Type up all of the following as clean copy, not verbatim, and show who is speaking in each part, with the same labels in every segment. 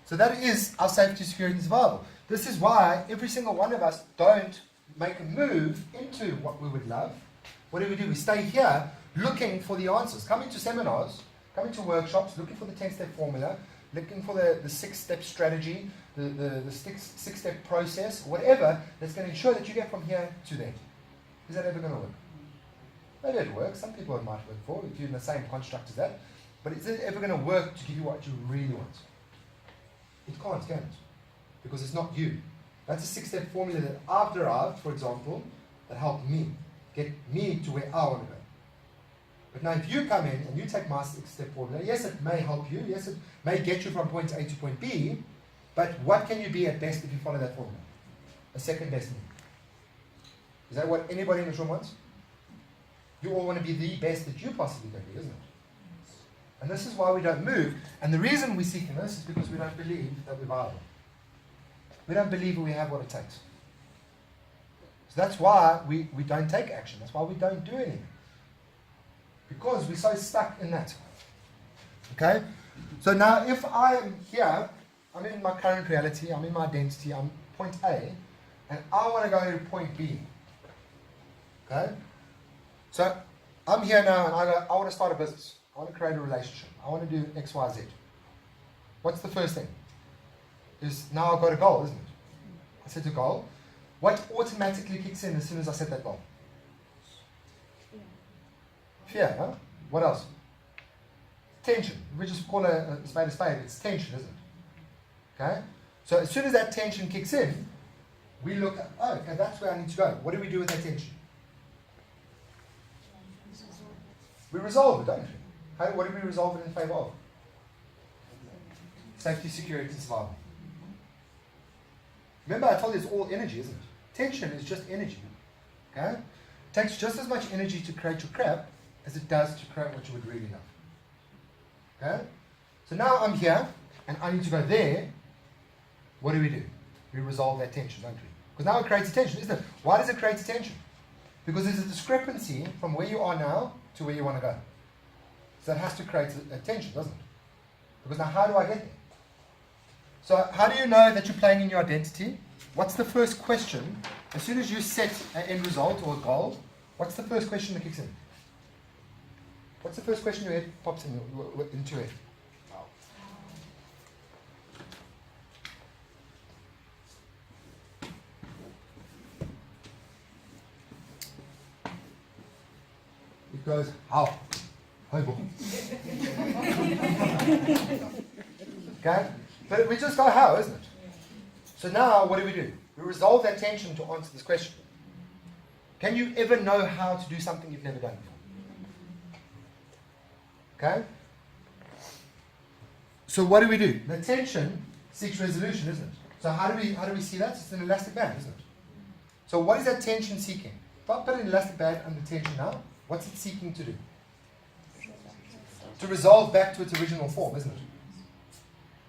Speaker 1: So that is our safety, security, and survival. This is why every single one of us don't make a move into what we would love. What do? We stay here looking for the answers. Coming to seminars, coming to workshops, looking for the 10-step formula, looking for the 6-step strategy, the 6-step process, whatever that's going to ensure that you get from here to there. Is that ever going to work? Maybe it works. Some people it might work for if you're in the same construct as that. But is it ever going to work to give you what you really want? It can't, can it? Because it's not you. That's a 6-step formula that I've derived, for example, that helped me get me to where I want to go. But now if you come in and you take my 6-step formula, yes, it may help you. Yes, it may get you from point A to point B. But what can you be at best if you follow that formula? A second best me. Is that what anybody in this room wants? You all want to be the best that you possibly can be, isn't it? And this is why we don't move. And the reason we're seeking this is because we don't believe that we're viable. We don't believe we have what it takes. So that's why we don't take action. That's why we don't do anything. Because we're so stuck in that. Okay? So now if I am here, I'm in my current reality, I'm in my identity, I'm point A, and I want to go to point B. Okay? So I'm here now and I want to start a business. I want to create a relationship. I want to do X, Y, Z. What's the first thing? Is now I've got a goal, isn't it? I set a goal. What automatically kicks in as soon as I set that goal? Fear, huh? What else? Tension. We just call a spade, it's tension, isn't it? Okay? So as soon as that tension kicks in, we look at, oh, okay, that's where I need to go. What do we do with that tension? We resolve it, don't we? What do we resolve it in favor of? Safety, security, and survival. Remember, I told you it's all energy, isn't it? Tension is just energy. Okay? It takes just as much energy to create your crap as it does to create what you would really love. Okay? So now I'm here, and I need to go there. What do? We resolve that tension, don't we? Because now it creates a tension, isn't it? Why does it create a tension? Because there's a discrepancy from where you are now to where you want to go. So it has to create a tension, doesn't it? Because now how do I get there? So how do you know that you're playing in your identity? What's the first question? As soon as you set an end result or a goal, what's the first question that kicks in? What's the first question your head pops into your head? It goes, how? Okay? But we just go how, isn't it? So now, what do? We resolve that tension to answer this question. Can you ever know how to do something you've never done before? Okay? So what do? The tension seeks resolution, isn't it? So how do we see that? It's an elastic band, isn't it? So what is that tension seeking? If I put an elastic band under tension now, what's it seeking to do? To resolve back to its original form, isn't it?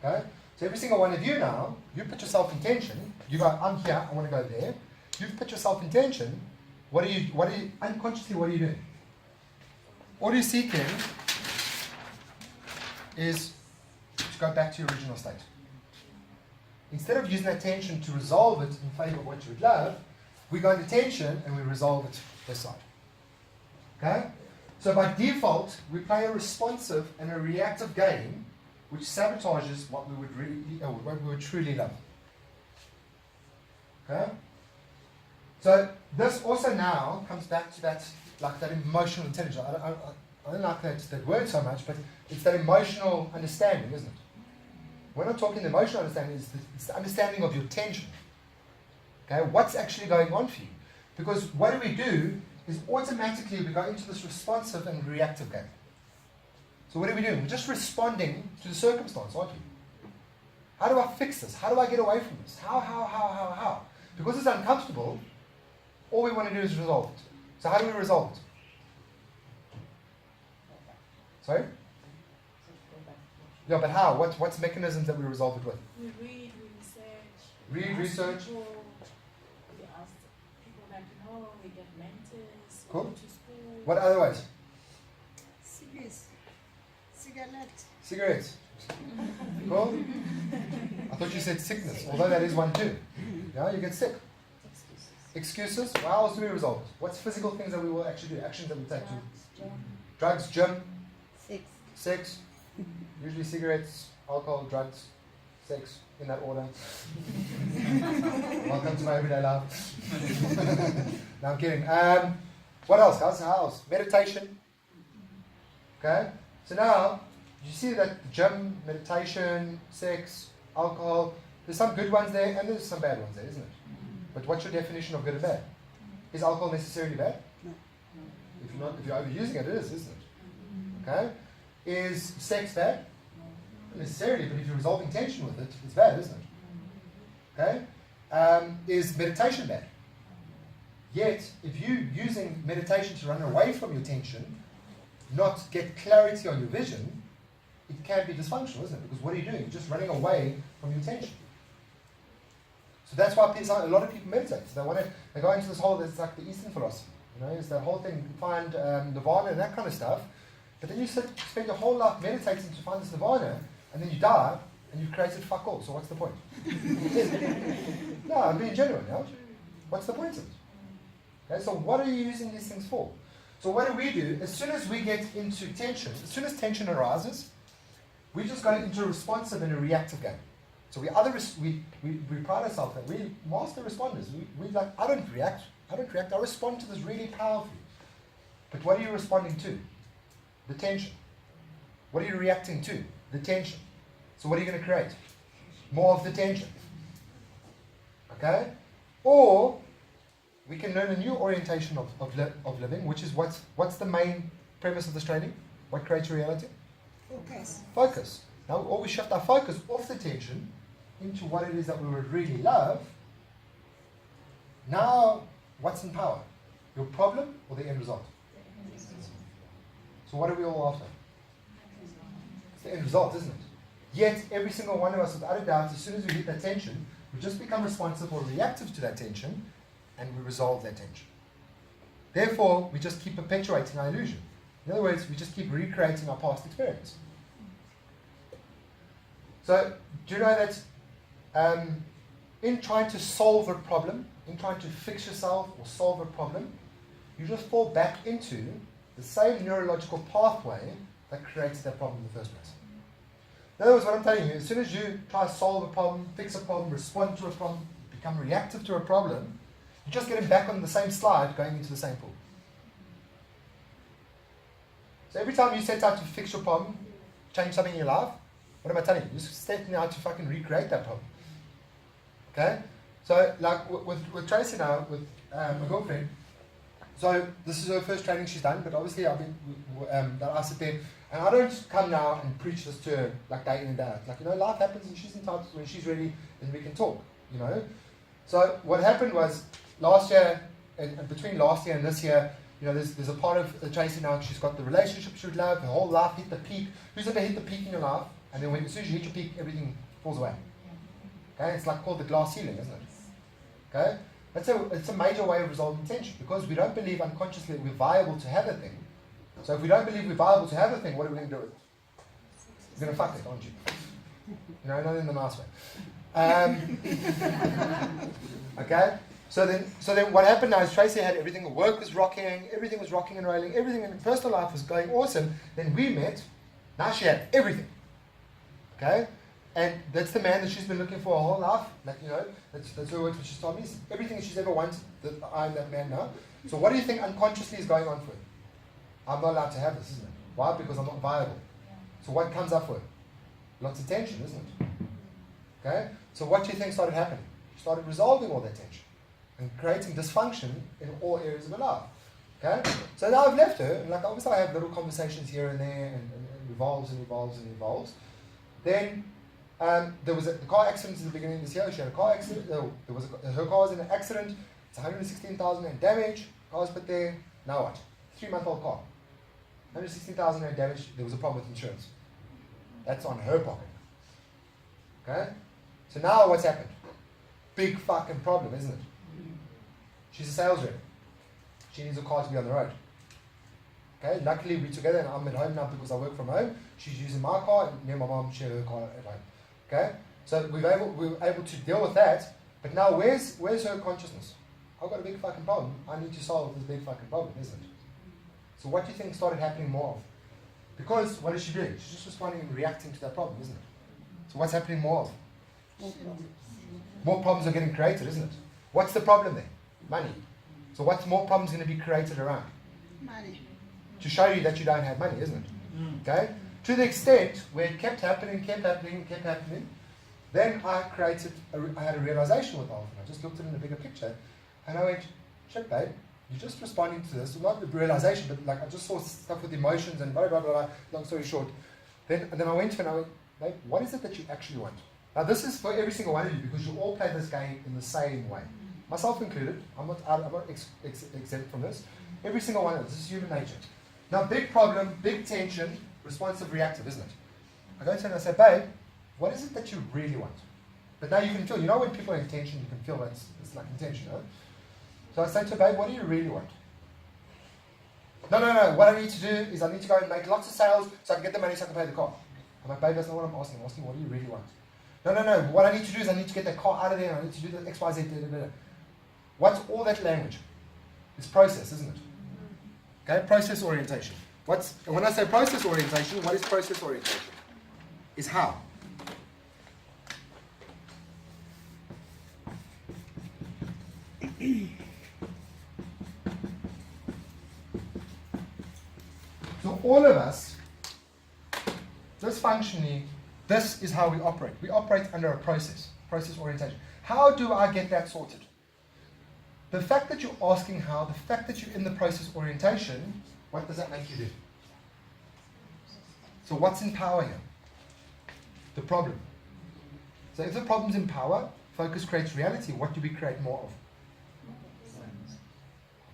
Speaker 1: Okay? So every single one of you now, you put yourself in tension. You go, I'm here, I want to go there. You've put yourself in tension. Unconsciously, what are you doing? All you're seeking is to go back to your original state. Instead of using that tension to resolve it in favor of what you would love, we go into tension and we resolve it this side. Okay? So by default, we play a responsive and a reactive game which sabotages what we would really, or what we would truly love. Okay? So this also now comes back to that, like that emotional intelligence. I don't like that word so much, but it's that emotional understanding, isn't it? We're not talking the emotional understanding, it's the understanding of your tension. Okay? What's actually going on for you? Because what do is automatically we go into this responsive and reactive game. So what are we doing? We're just responding to the circumstance, aren't we? How do I fix this? How do I get away from this? How? Because it's uncomfortable, all we want to do is resolve it. So how do we resolve it? Sorry? Yeah, but how? What's mechanisms that we resolve it with?
Speaker 2: We read, we research.
Speaker 1: Read, research.
Speaker 2: We ask people that we know, we get mentors,
Speaker 1: Cool.
Speaker 2: go to school.
Speaker 1: What other ways?
Speaker 3: Cigarettes.
Speaker 1: Cigarettes. Cool. I thought you said sickness, although that is one too. Yeah, you get sick. Excuses. Well, how else do we resolve it? What's physical things that we will actually do? Actions that we take to drugs, gym, sex, usually cigarettes, alcohol, drugs, sex, in that order. Welcome to my everyday life. No, I'm kidding. What else, guys? How else? Meditation. Okay? So now, you see that the gym, meditation, sex, alcohol, there's some good ones there and there's some bad ones there, isn't it? But what's your definition of good and bad? Is alcohol necessarily bad?
Speaker 2: No.
Speaker 1: If you're overusing it, it is, isn't it? Okay? Is sex bad? Not necessarily, but if you're resolving tension with it, it's bad, isn't it? Okay? Is meditation bad? Yet, if you're using meditation to run away from your tension, not get clarity on your vision, it can be dysfunctional, isn't it? Because what are you doing? You're just running away from your tension. So that's why a lot of people meditate. So they go into this whole, it's like the Eastern philosophy. You know, it's that whole thing, you find nirvana and that kind of stuff. But then you spend your whole life meditating to find this nirvana, and then you die, and you've created fuck all. So what's the point? No, I'm being genuine, yeah? What's the point of it? Okay, so what are you using these things for? So what do? As soon as we get into tension, as soon as tension arises, we just go into a responsive and a reactive game. So we pride ourselves that we master responders. We like, I don't react, I respond to this really powerfully. But what are you responding to? The tension. What are you reacting to? The tension. So what are you going to create? More of the tension. Okay? Or we can learn a new orientation of living, which is what's the main premise of this training? What creates your reality? Focus. Now, or we shift our focus off the tension into what it is that we would really love. Now, what's in power? Your problem or the end result? So what are we all after? It's the end result, isn't it? Yet, every single one of us, without a doubt, as soon as we hit that tension, we just become responsive or reactive to that tension, and we resolve that tension. Therefore, we just keep perpetuating our illusion. In other words, we just keep recreating our past experience. So, do you know that in trying to solve a problem, in trying to fix yourself or solve a problem, you just fall back into the same neurological pathway that created that problem in the first place. In other words, what I'm telling you, as soon as you try to solve a problem, fix a problem, respond to a problem, become reactive to a problem, you're just getting back on the same slide going into the same pool. So every time you set out to fix your problem, change something in your life, what am I telling you? You're just setting out to fucking recreate that problem. Okay? So, like with Tracy now, with my girlfriend, so this is her first training she's done, but obviously I've been, that I sit there, and I don't come now and preach this to her like day in and day out. Like, you know, life happens and she's entitled, when she's ready, then we can talk, you know. So what happened was, last year, and between last year and this year, you know, there's a part of Tracy now, she's got the relationship she would love, her whole life hit the peak. Who's ever hit the peak in your life? And then as soon as you hit your peak, everything falls away. Okay, it's like called the glass ceiling, isn't it? Okay, it's a major way of resolving tension, because we don't believe unconsciously we're viable to have a thing. So if we don't believe we're viable to have a thing, what are we going to do with it? You're going to fuck it, aren't you? You know, not in the nice way. Okay, so then what happened now is Tracy had everything, work was rocking and rolling, everything in personal life was going awesome. Then we met, now she had everything. Okay? And that's the man that she's been looking for her whole life. Like, you know, that's her words that she's told me. Everything she's ever wanted, I'm that man now. So what do you think unconsciously is going on for her? I'm not allowed to have this, isn't it? Why? Because I'm not viable. So what comes up for her? Lots of tension, isn't it? Okay? So what do you think started happening? She started resolving all that tension and creating dysfunction in all areas of her life. Okay? So now I've left her, and like obviously I have little conversations here and there, and it evolves and evolves and evolves. Then there was a car accident at the beginning of this year. She had a car accident. Her car was in an accident. It's 116,000 in damage. Car was put there. Now what? 3-month-old car. 116,000 in damage. There was a problem with insurance. That's on her pocket. Okay? So now what's happened? Big fucking problem, isn't it? She's a sales rep. She needs a car to be on the road. Okay? Luckily we're together and I'm at home now because I work from home. She's using my car and me and my mom share her car at home. Okay? So we were able to deal with that, but now where's her consciousness? I've got a big fucking problem. I need to solve this big fucking problem, isn't it? So what do you think started happening more of? Because what is she doing? She's just responding and reacting to that problem, isn't it? So what's happening more of? More problems are getting created, isn't it? What's the problem there? Money. So what's more problems going to be created around?
Speaker 3: Money.
Speaker 1: To show you that you don't have money, isn't it? Okay? To the extent where it kept happening, then I had a realization with the whole thing. I just looked at it in a bigger picture, and I went, shit, babe, you're just responding to this. Not the realization, but like I just saw stuff with emotions and blah, blah, blah, blah. Long story short. And then I went to her and I went, babe, what is it that you actually want? Now this is for every single one of you, because you all play this game in the same way. Myself included. I'm not exempt from this. Every single one of us. This is human nature. Now, big problem, big tension, responsive, reactive, isn't it? I go to her and I say, babe, what is it that you really want? But now you can feel, when people are in tension, you can feel that it's like intention, huh? So I say to her, babe, what do you really want? No. What I need to do is I need to go and make lots of sales so I can get the money so I can pay the car. I'm like, babe, that's not what I'm asking. I'm asking, what do you really want? No. What I need to do is I need to get that car out of there and I need to do the X, Y, Z, What's all that language? It's process, isn't it? Okay, process orientation. And when I say process orientation, what is process orientation? Is how. So all of us, dysfunctionally, this is how we operate. We operate under a process orientation. How do I get that sorted? The fact that you're asking how, the fact that you're in the process orientation, what does that make you do? So what's in power here? The problem. So if the problem's in power, focus creates reality. What do we create more of?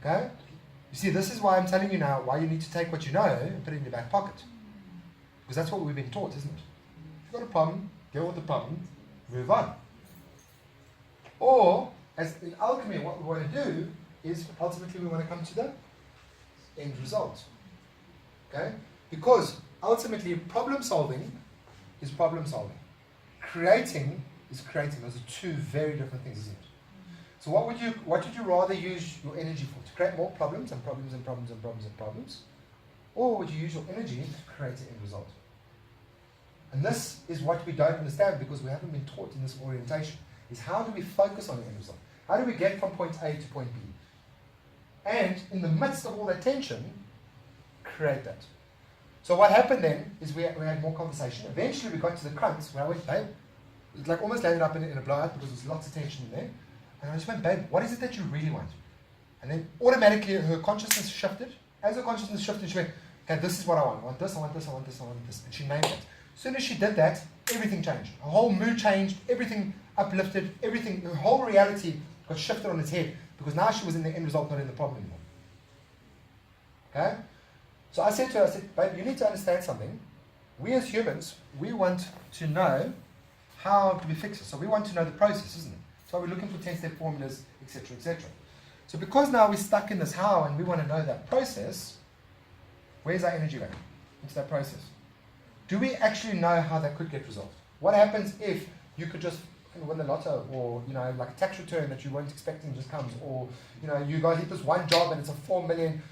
Speaker 1: Okay? You see, this is why I'm telling you now why you need to take what you know and put it in your back pocket. Because that's what we've been taught, isn't it? If you've got a problem, deal with the problem, move on. Or, as in alchemy, what we want to do is ultimately we want to come to the end result. Okay? Because ultimately problem solving is problem solving. Creating is creating. Those are two very different things, isn't it? So what would you rather use your energy for? To create more problems and problems and problems and problems and problems? Or would you use your energy to create an end result? And this is what we don't understand because we haven't been taught in this orientation, is how do we focus on the end result? How do we get from point A to point B? And in the midst of all that tension, create that. So what happened then is we had more conversation. Eventually we got to the crunch where I went, babe, it like almost landed up in a blowout because there was lots of tension in there. And I just went, babe, what is it that you really want? And then automatically her consciousness shifted. As her consciousness shifted, she went, okay, this is what I want. I want this, I want this, I want this, I want this. And she named it. As soon as she did that, everything changed. Her whole mood changed, everything uplifted, everything, her whole reality got shifted on its head because now she was in the end result, not in the problem anymore. Okay? So I said to her, babe, you need to understand something. We as humans, we want to know how do we fix it. So we want to know the process, isn't it? So we're looking for 10-step formulas, etc., etc. So because now we're stuck in this how and we want to know that process, where's our energy going? Into that process. Do we actually know how that could get resolved? What happens if you could just win the lotto, or like a tax return that you weren't expecting just comes, or you go hit this one job and it's a 4 million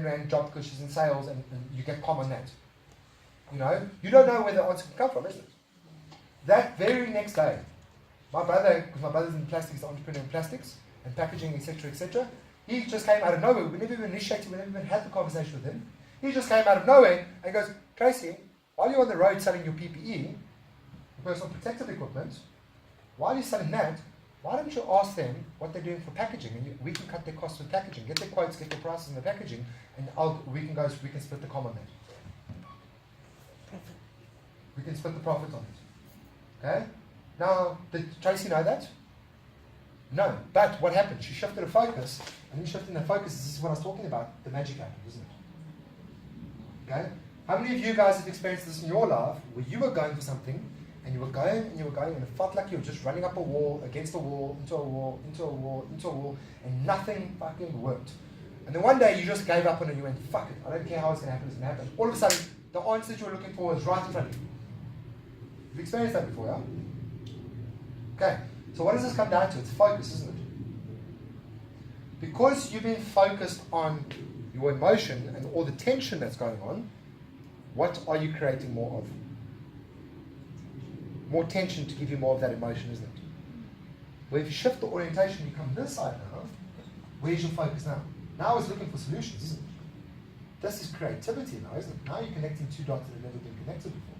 Speaker 1: rand job because she's in sales and you get palm on that. You don't know where the answer can come from, isn't it? That very next day, my brother, because my brother's in plastics, the entrepreneur in plastics and packaging, etc., he just came out of nowhere. We never even initiated, we never even had the conversation with him. He just came out of nowhere and goes, Tracy, while you're on the road selling your PPE, your personal protective equipment, while you're selling that, why don't you ask them what they're doing for packaging, and we can cut their costs with packaging, get their quotes, get their prices in the packaging, and we can split the com on that.
Speaker 3: Profit.
Speaker 1: We can split the profit on it. Okay? Now, did Tracy know that? No. But what happened? She shifted her focus, and in shifting her focus, this is what I was talking about, the magic happened, isn't it? Okay? How many of you guys have experienced this in your life, where you were going for something, and you were going, and it felt like you were just running up a wall, against a wall, into a wall, into a wall, into a wall, and nothing fucking worked. And then one day you just gave up on it, you went, fuck it, I don't care how it's going to happen, it's going to happen. All of a sudden, the answer that you were looking for is right in front of you. You've experienced that before, yeah? Okay, so what does this come down to? It's focus, isn't it? Because you've been focused on your emotion and all the tension that's going on, what are you creating more of? More tension to give you more of that emotion, isn't it? Where if you shift the orientation, you come this side now, where's your focus now? Now it's looking for solutions, isn't it? This is creativity now, isn't it? Now you're connecting two dots that have never been connected before.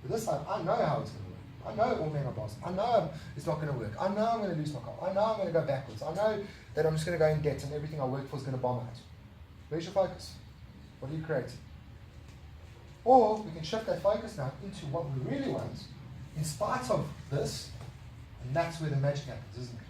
Speaker 1: But this side, I know how it's going to work. I know all men are boss. I know it's not going to work. I know I'm going to lose my car. I know I'm going to go backwards. I know that I'm just going to go in debt and everything I work for is going to bomb out. Where's your focus? What do you create? Or we can shift that focus now into what we really want in spite of this, and that's where the magic happens, isn't it?